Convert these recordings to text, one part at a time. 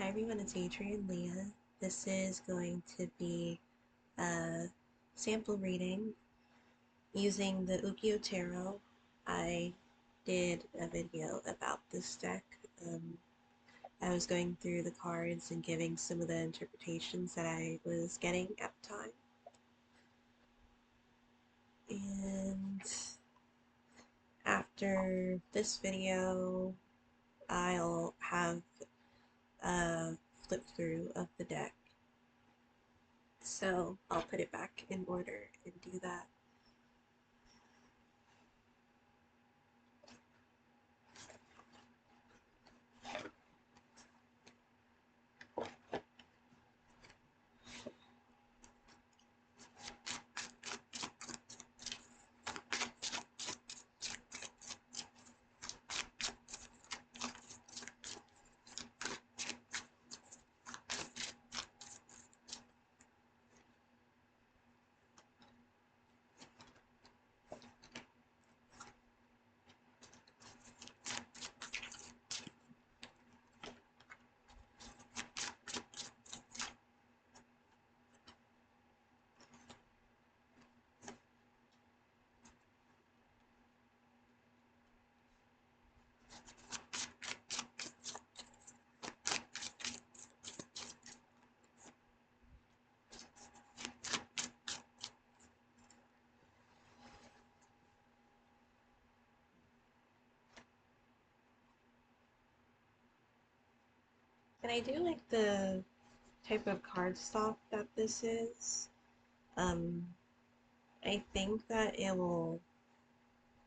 Hi everyone, it's Adrian Leah. This is going to be a sample reading using the Ukiyo Tarot. I did a video about this deck. I was going through the cards and giving some of the interpretations that I was getting at the time. And after this video, I'll have a flip through of the deck. So I'll put it back in order and do that. And I do like the type of cardstock that this is. Um, I think that it will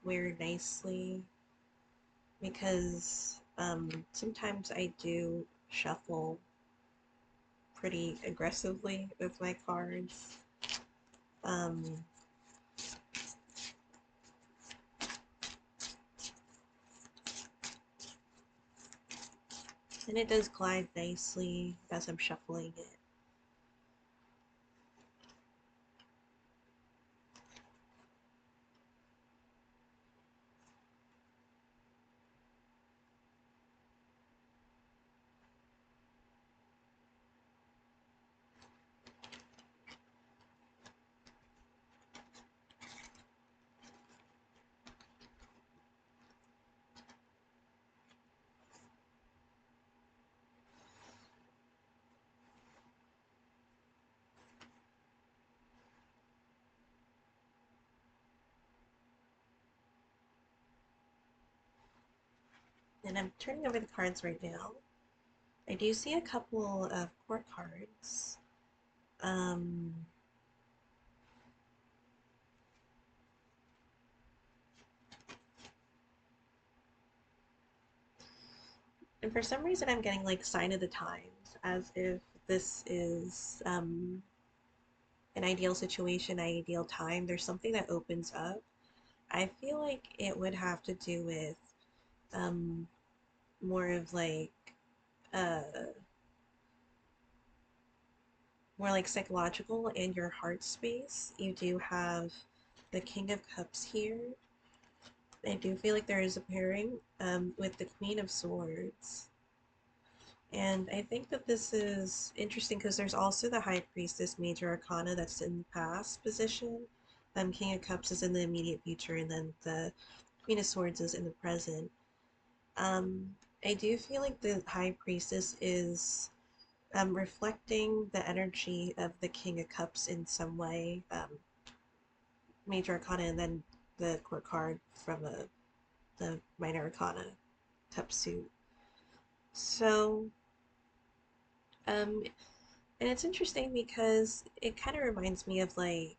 wear nicely because sometimes I do shuffle pretty aggressively with my cards. Um, and it does glide nicely as I'm shuffling it. And I'm turning over the cards right now. I do see a couple of court cards. Um, and for some reason I'm getting like sign of the times, as if this is an ideal situation, ideal time. There's something that opens up. I feel like it would have to do with um, more of like uh, more like psychological and your heart space. You do have the King of Cups here. I do feel like there is a pairing with the Queen of Swords. And I think that this is interesting because there's also the High Priestess Major Arcana that's in the past position. King of Cups is in the immediate future, and then the Queen of Swords is in the present. I do feel like the High Priestess is reflecting the energy of the King of Cups in some way. Major Arcana, and then the court card from the Minor Arcana cup suit. So, um, and it's interesting because it kind of reminds me of like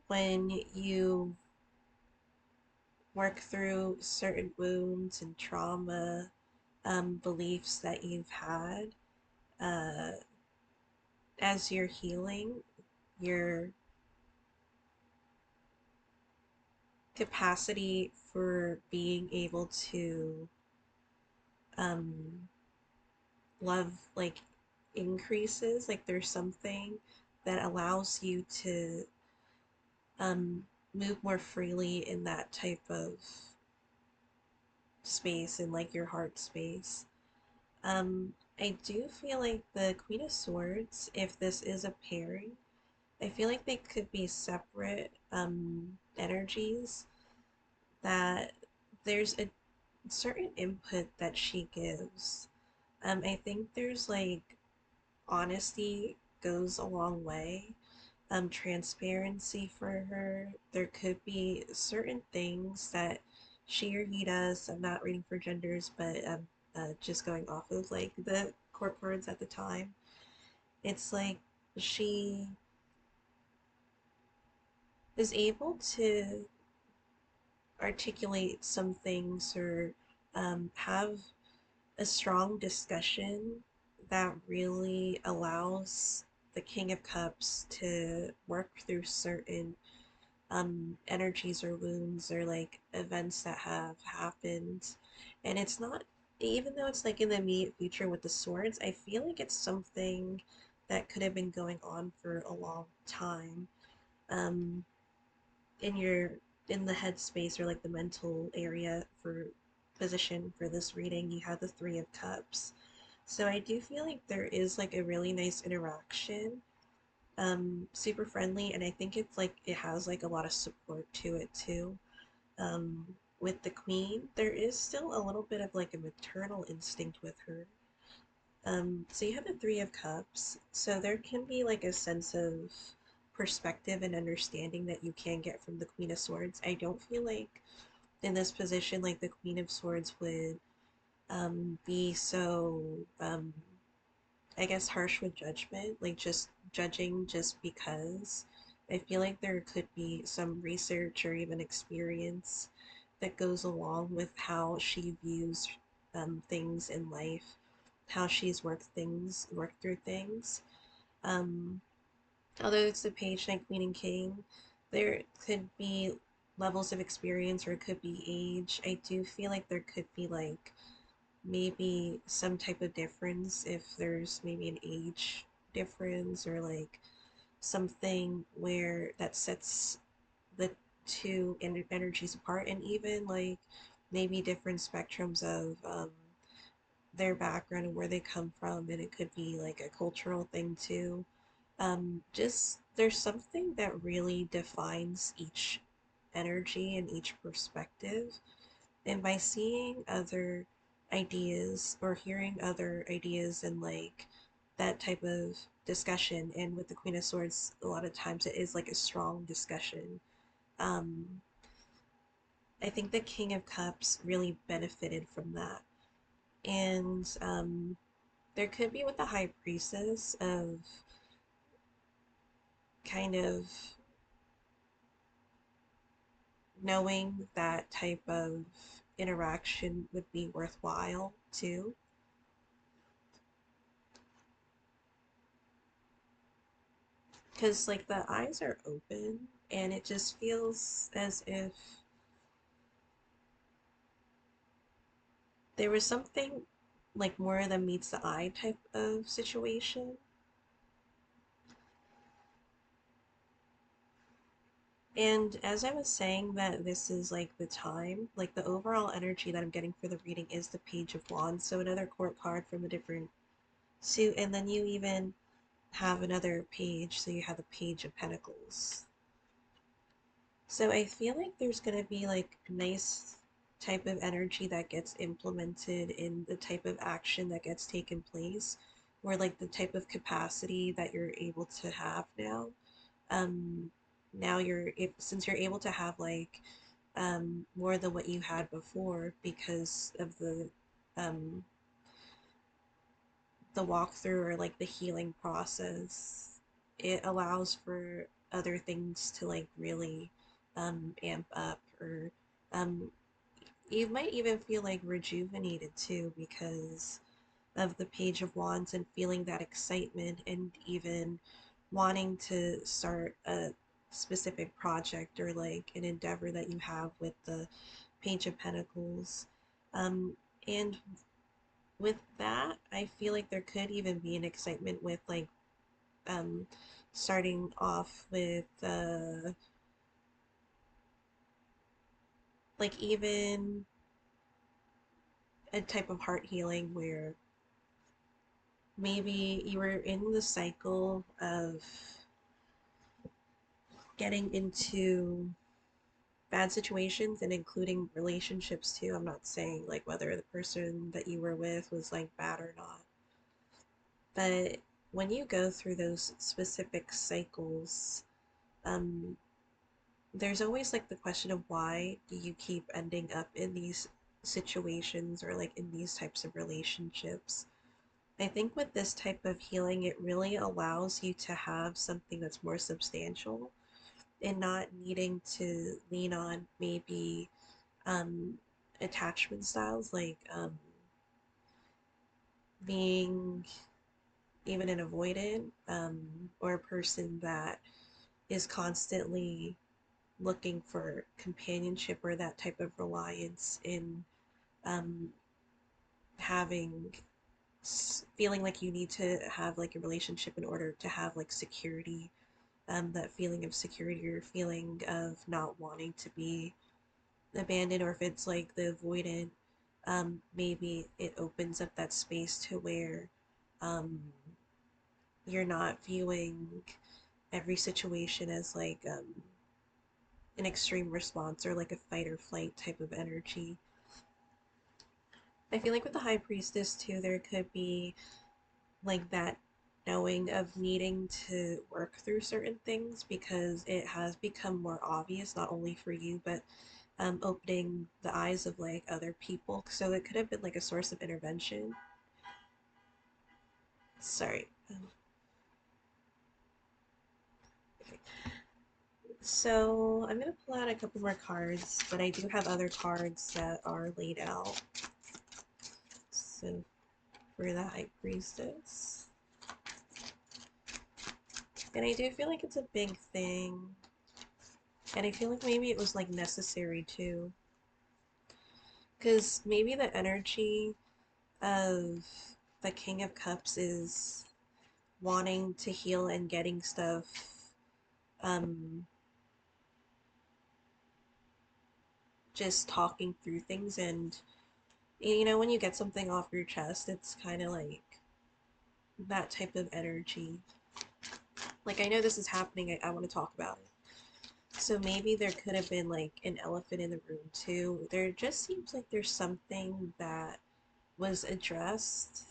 when you work through certain wounds and trauma, beliefs that you've had, uh, as you're healing, your capacity for being able to um, love like increases. Like there's something that allows you to um, move more freely in that type of space, in like your heart space. Um, I do feel like the Queen of Swords, if this is a pairing, I feel like they could be separate energies, that there's a certain input that she gives. I think there's like honesty goes a long way. Transparency for her. There could be certain things that she or he does. I'm not reading for genders, but just going off of like the court cards at the time. It's like she is able to articulate some things or have a strong discussion that really allows the King of Cups to work through certain energies or wounds or like events that have happened. And it's not, even though it's like in the immediate future with the swords, I feel like it's something that could have been going on for a long time. Um, in your in the headspace or like the mental area for position for this reading, you have the Three of Cups. So I do feel like there is like a really nice interaction, super friendly, and I think it's like it has like a lot of support to it too. Um, with the queen, there is still a little bit of like a maternal instinct with her. So you have the Three of Cups, so there can be like a sense of perspective and understanding that you can get from the Queen of Swords. I don't feel like in this position, like the Queen of Swords would be so I guess harsh with judgment, like just judging just because. I feel like there could be some research or even experience that goes along with how she views things in life, how she's worked through things. Um, Although it's the Page, Knight, Queen, and King, there could be levels of experience or it could be age. I do feel like there could be like maybe some type of difference if there's maybe an age difference or like something where that sets the two energies apart, and even like maybe different spectrums of their background and where they come from, and it could be like a cultural thing too. Just there's something that really defines each energy and each perspective, and by seeing other ideas or hearing other ideas and like that type of discussion, and with the Queen of Swords a lot of times it is like a strong discussion. um I think the King of Cups really benefited from that. And there could be with the High Priestess of kind of knowing that type of interaction would be worthwhile too, because like the eyes are open and it just feels as if there was something like more than meets the eye type of situation. And as I was saying that this is like the time, like the overall energy that I'm getting for the reading is the Page of Wands, so another court card from a different suit, and then you even have another page, so you have the Page of Pentacles. So I feel like there's gonna be like nice type of energy that gets implemented in the type of action that gets taken place, or like the type of capacity that you're able to have now. Um, Now since you're able to have like more than what you had before because of um, the walkthrough or like the healing process, it allows for other things to like really amp up, or um, you might even feel like rejuvenated too because of the Page of Wands and feeling that excitement and even wanting to start a specific project or like an endeavor that you have with the Page of Pentacles. And with that, I feel like there could even be an excitement with like um, starting off with like even a type of heart healing where maybe you were in the cycle of getting into bad situations and including relationships too. I'm not saying like whether the person that you were with was like bad or not, but when you go through those specific cycles, um, there's always like the question of why do you keep ending up in these situations or like in these types of relationships. I think with this type of healing, it really allows you to have something that's more substantial and not needing to lean on maybe um, attachment styles like being even an avoidant or a person that is constantly looking for companionship or that type of reliance in um, having feeling like you need to have like a relationship in order to have like security, that feeling of security or feeling of not wanting to be abandoned, or if it's like the avoidant, maybe it opens up that space to where um, you're not viewing every situation as like an extreme response or like a fight or flight type of energy. I feel like with the High Priestess too, there could be like that knowing of needing to work through certain things because it has become more obvious, not only for you, but opening the eyes of like other people. So it could have been like a source of intervention. Sorry. Okay. So I'm gonna pull out a couple more cards, but I do have other cards that are laid out. So for the High Priestess. And I do feel like it's a big thing. And I feel like maybe it was like necessary too. Because maybe the energy of the King of Cups is wanting to heal and getting stuff um just talking through things, and you know when you get something off your chest, it's kind of like that type of energy. Like I know this is happening, I want to talk about it. So maybe there could have been like an elephant in the room too. There just seems like there's something that was addressed.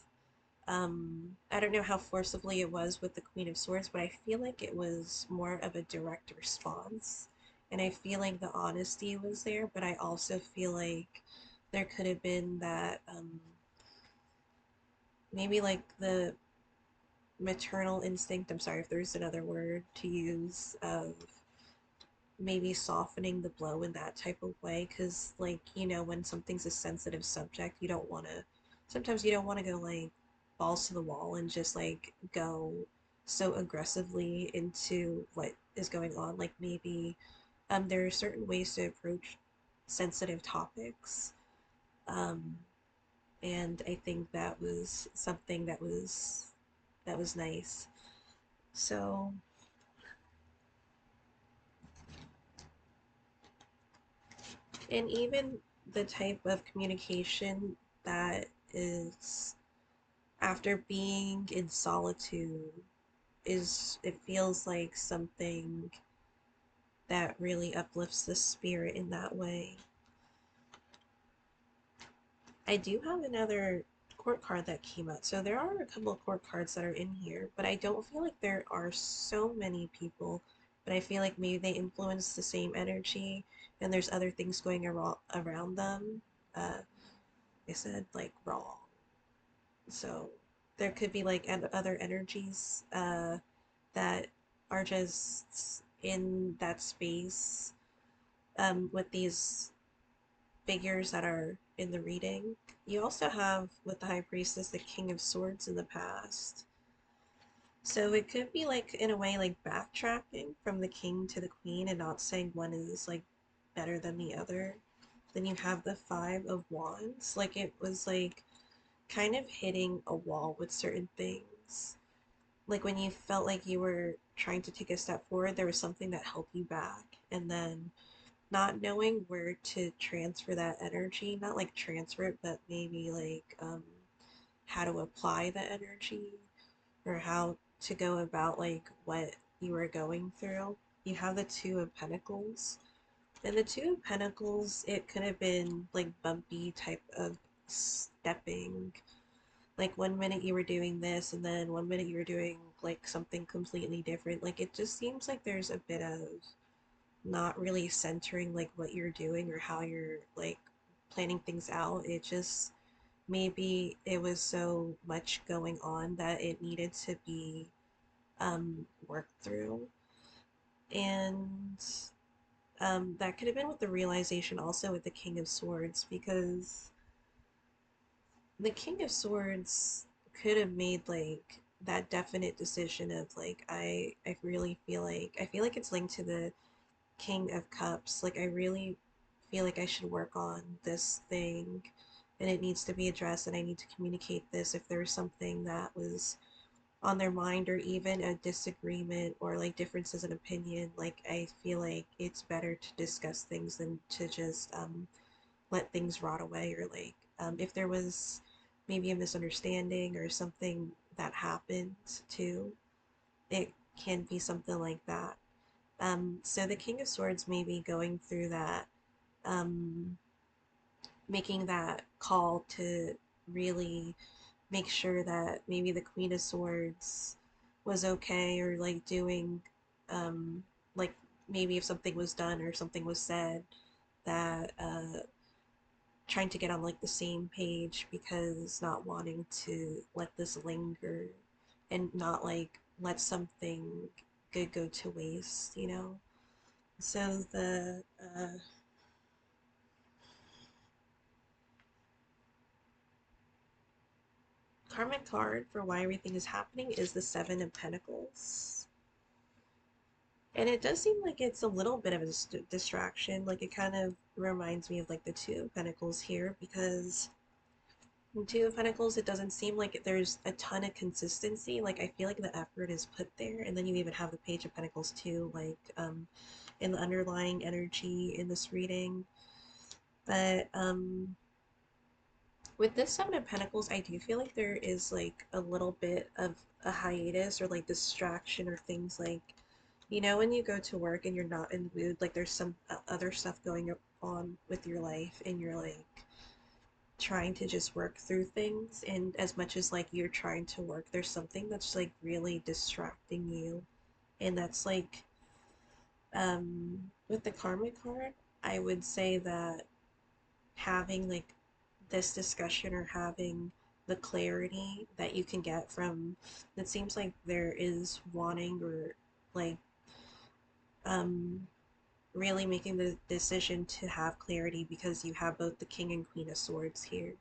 I don't know how forcibly it was with the Queen of Swords, but I feel like it was more of a direct response. And I feel like the honesty was there, but I also feel like there could have been that maybe like the maternal instinct, I'm sorry if there's another word to use, of maybe softening the blow in that type of way. Because like you know when something's a sensitive subject, you don't want to, sometimes you don't want to go like balls to the wall and just like go so aggressively into what is going on. Like maybe there are certain ways to approach sensitive topics, um, and I think that was something that was nice. So and even the type of communication that is after being in solitude is, it feels like something that really uplifts the spirit in that way. I do have another court card that came out. So there are a couple of court cards that are in here, but I don't feel like there are so many people. But I feel like maybe they influence the same energy and there's other things going around them. I said like wrong. So there could be like other energies that are just in that space with these figures that are in the reading. You also have with the High Priestess the King of Swords in the past. So it could be like in a way like backtracking from the king to the queen and not saying one is like better than the other. Then you have the Five of Wands. Like it was like kind of hitting a wall with certain things. Like when you felt like you were trying to take a step forward, there was something that held you back. And then not knowing where to transfer that energy, not like transfer it, but maybe like how to apply the energy or how to go about like what you were going through. You have the Two of Pentacles. And the Two of Pentacles, it could have been like bumpy type of stepping. Like one minute you were doing this, and then one minute you were doing like something completely different. Like it just seems like there's a bit of not really centering like what you're doing or how you're like planning things out. It just maybe it was so much going on that it needed to be worked through. And that could have been with the realization also with the King of Swords, because the King of Swords could have made like that definite decision of like I really feel like it's linked to the King of Cups. Like I really feel like I should work on this thing and it needs to be addressed and I need to communicate this if there's something that was on their mind or even a disagreement or like differences in opinion. Like I feel like it's better to discuss things than to just let things rot away, or like if there was maybe a misunderstanding or something that happened too, it can be something like that. So the King of Swords may be going through that, um, making that call to really make sure that maybe the Queen of Swords was okay, or like doing, um, like maybe if something was done or something was said, that trying to get on like the same page, because not wanting to let this linger and not like let something good go to waste, you know? So the karmic card for why everything is happening is the Seven of Pentacles. And it does seem like it's a little bit of a distraction. Like it kind of reminds me of like the Two of Pentacles here, because in Two of Pentacles, it doesn't seem like there's a ton of consistency. Like I feel like the effort is put there, and then you even have the Page of Pentacles too, like in the underlying energy in this reading. But with this Seven of Pentacles, I do feel like there is like a little bit of a hiatus or like distraction or things like, you know, when you go to work and you're not in the mood, like there's some other stuff going on with your life and you're like trying to just work through things. And as much as like you're trying to work, there's something that's like really distracting you. And that's like, with the Karma card, I would say that having like this discussion or having the clarity that you can get from, it seems like there is wanting or like um really making the decision to have clarity, because you have both the King and Queen of Swords here,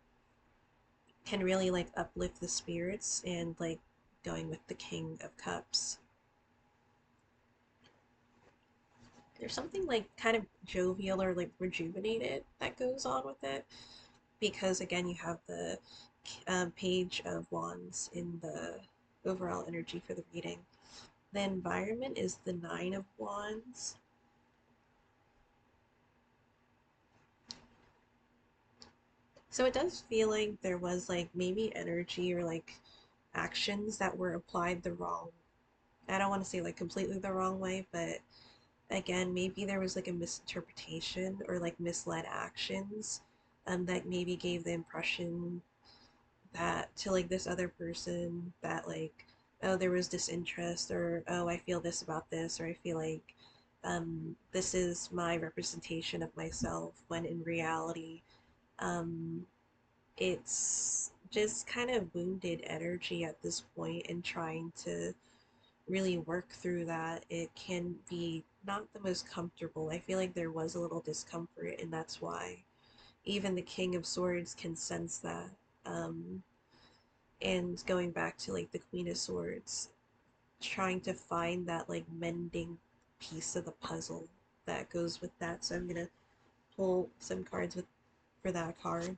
can really like uplift the spirits, and like going with the King of Cups, there's something like kind of jovial or like rejuvenated that goes on with it, because again you have the Page of Wands in the overall energy for the reading. The environment is the Nine of Wands. So it does feel like there was like maybe energy or like actions that were applied the wrong, I don't want to say like completely the wrong way, but again, maybe there was like a misinterpretation or like misled actions, that maybe gave the impression that to like this other person that like, oh, there was disinterest, or oh, I feel this about this, or I feel like this is my representation of myself, when in reality, um, it's just kind of wounded energy at this point, and trying to really work through that, it can be not the most comfortable. I feel like there was a little discomfort, and that's why even the King of Swords can sense that. Um, and going back to like the Queen of Swords, trying to find that like mending piece of the puzzle that goes with that. So I'm gonna pull some cards with for that card.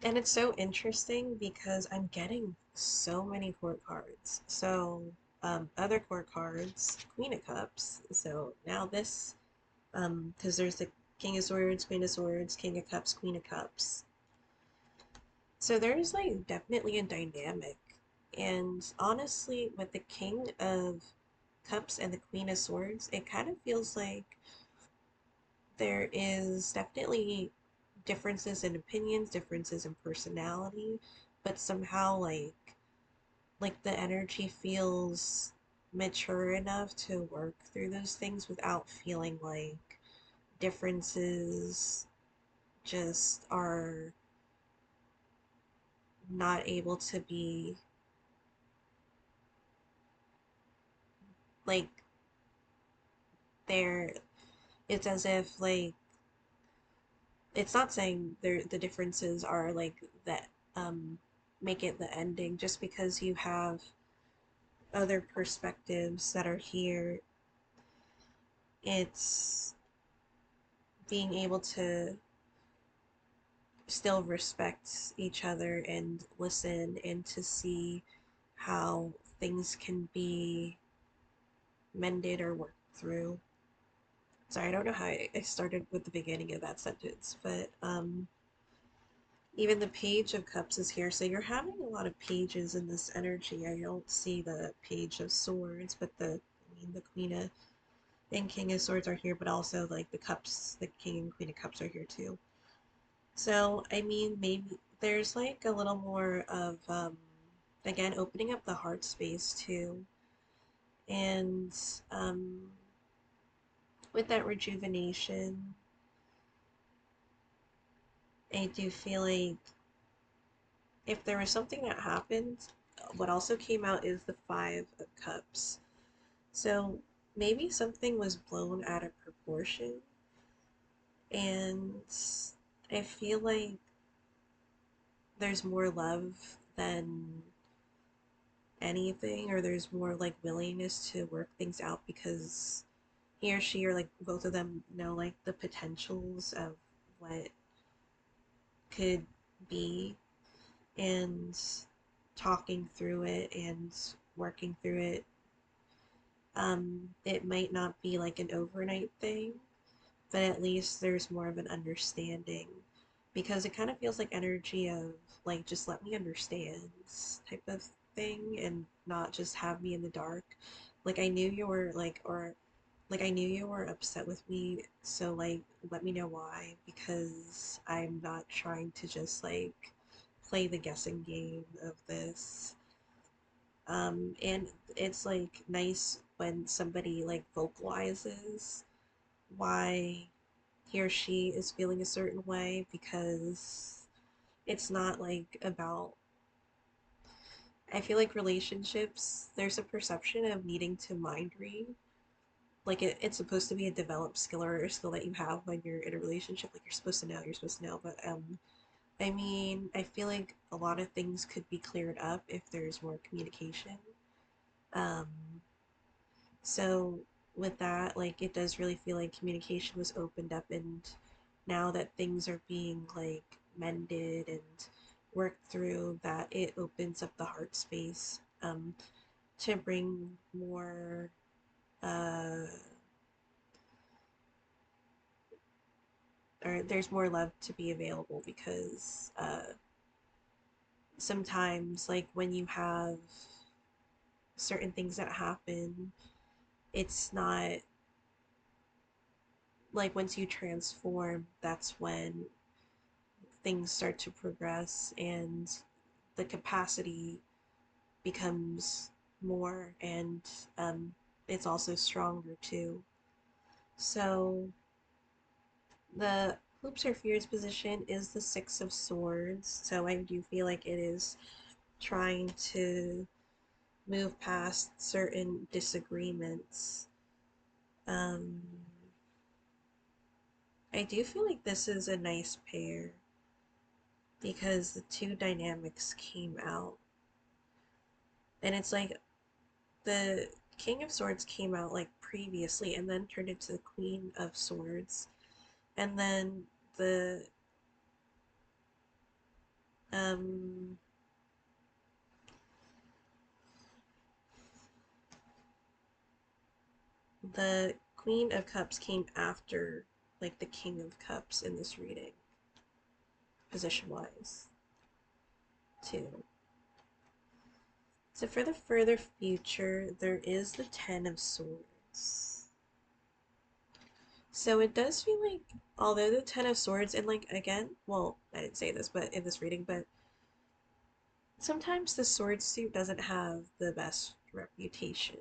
And it's so interesting because I'm getting so many court cards. So, other court cards, Queen of Cups. So now this, because there's the King of Swords, Queen of Swords, King of Cups, Queen of Cups. So there's like definitely a dynamic. And honestly, with the King of Cups and the Queen of Swords, it kind of feels like there is definitely differences in opinions, differences in personality, but somehow like the energy feels mature enough to work through those things without feeling like differences just are not able to be like there. It's as if like it's not saying there the differences are like that make it the ending just because you have other perspectives that are here. It's being able to still respect each other and listen and to see how things can be mended or worked through. Sorry, I don't know how I started with the beginning of that sentence, but even the Page of Cups is here, so you're having a lot of pages in this energy. I don't see the Page of Swords, but the Queen of and King of Swords are here, but also like the cups, the King and Queen of Cups are here too. So, I mean, maybe there's like a little more of, again, opening up the heart space too. And with that rejuvenation, I do feel like if there was something that happened, what also came out is the Five of Cups. So maybe something was blown out of proportion. And I feel like there's more love than anything, or there's more like willingness to work things out because he or she, or like both of them, know like the potentials of what could be, and talking through it and working through it. It might not be like an overnight thing, but at least there's more of an understanding because it kind of feels like energy of like just let me understand type of thing and not just have me in the dark. Like I knew you were like or like I knew you were upset with me, so like let me know why because I'm not trying to just like play the guessing game of this. And it's like nice when somebody like vocalizes why he or she is feeling a certain way because it's not like about I feel like relationships there's a perception of needing to mind read like it's supposed to be a developed skill or a skill that you have when you're in a relationship like you're supposed to know but I mean I feel like a lot of things could be cleared up if there's more communication um so with that, like it does really feel like communication was opened up and now that things are being like mended and worked through, that it opens up the heart space to bring more uh or there's more love to be available because sometimes like when you have certain things that happen, it's not like once you transform, that's when things start to progress and the capacity becomes more and it's also stronger too. So the hopes or fears position is the Six of Swords. So I do feel like it is trying to move past certain disagreements. Um, I do feel like this is a nice pair because the two dynamics came out. And it's like the King of Swords came out like previously and then turned into the Queen of Swords. And then the Um, the Queen of Cups came after like the King of Cups in this reading, position wise, too. So for the further future, there is the Ten of Swords. So it does feel like, although the Ten of Swords, and like again, well, I didn't say this, but in this reading, but sometimes the sword suit doesn't have the best reputation.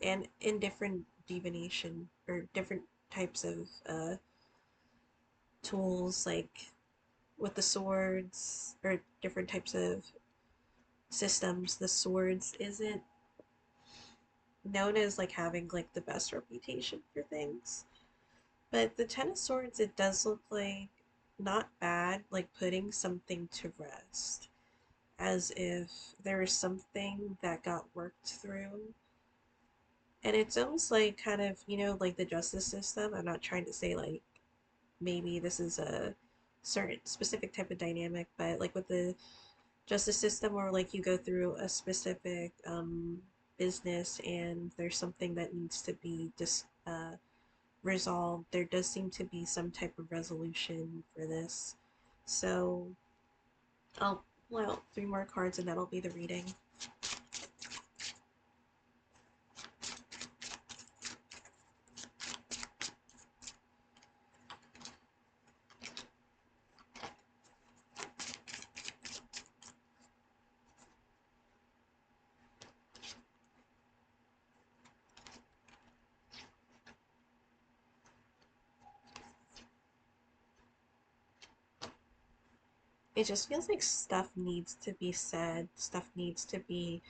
And in different divination or different types of tools, like with the swords or different types of systems, the swords isn't known as like having like the best reputation for things. But the Ten of Swords, it does look like not bad, like putting something to rest, as if there was something that got worked through. And it's almost like kind of, like the justice system. I'm not trying to say like maybe this is a certain specific type of dynamic, but like with the justice system where like you go through a specific business and there's something that needs to be resolved, there does seem to be some type of resolution for this. So I'll pull out three more cards and that'll be the reading. It just feels like stuff needs to be said, stuff needs to be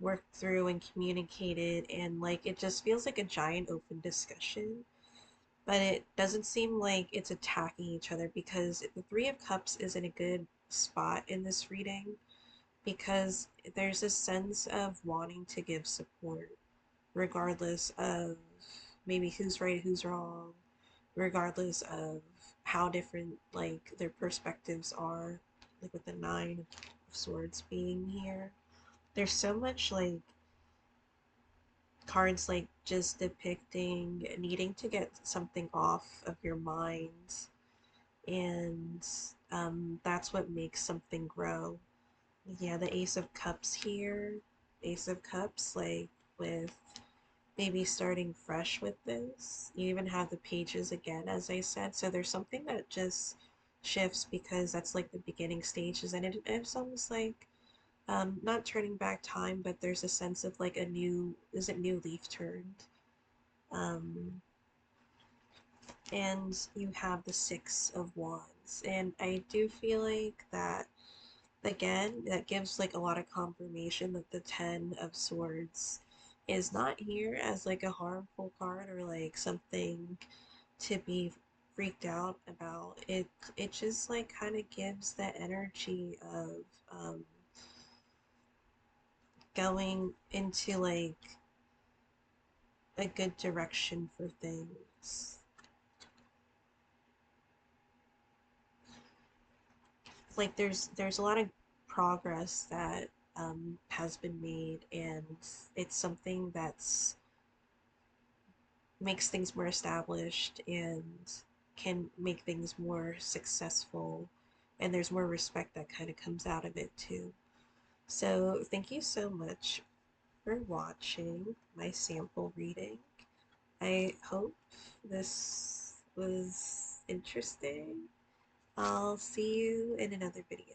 worked through and communicated, and like it just feels like a giant open discussion. But it doesn't seem like it's attacking each other because the Three of Cups is in a good spot in this reading because there's a sense of wanting to give support regardless of maybe who's right, who's wrong, regardless of how different like their perspectives are, like with the Nine of Swords being here. There's so much like cards like just depicting needing to get something off of your mind, and that's what makes something grow. Yeah, the Ace of Cups here, Ace of Cups, like with maybe starting fresh with this. You even have the pages again, as I said, so there's something that just shifts because that's like the beginning stages, and it's almost like not turning back time, but there's a sense of like a new, is it new leaf turned? Um, and you have the Six of Wands, and I do feel like that again, that gives like a lot of confirmation that the Ten of Swords is not here as like a harmful card or like something to be freaked out about. It just like kind of gives the energy of going into like a good direction for things. Like there's a lot of progress that has been made, and it's something that's makes things more established and can make things more successful, and there's more respect that kind of comes out of it too. So thank you so much for watching my sample reading. I hope this was interesting. I'll see you in another video.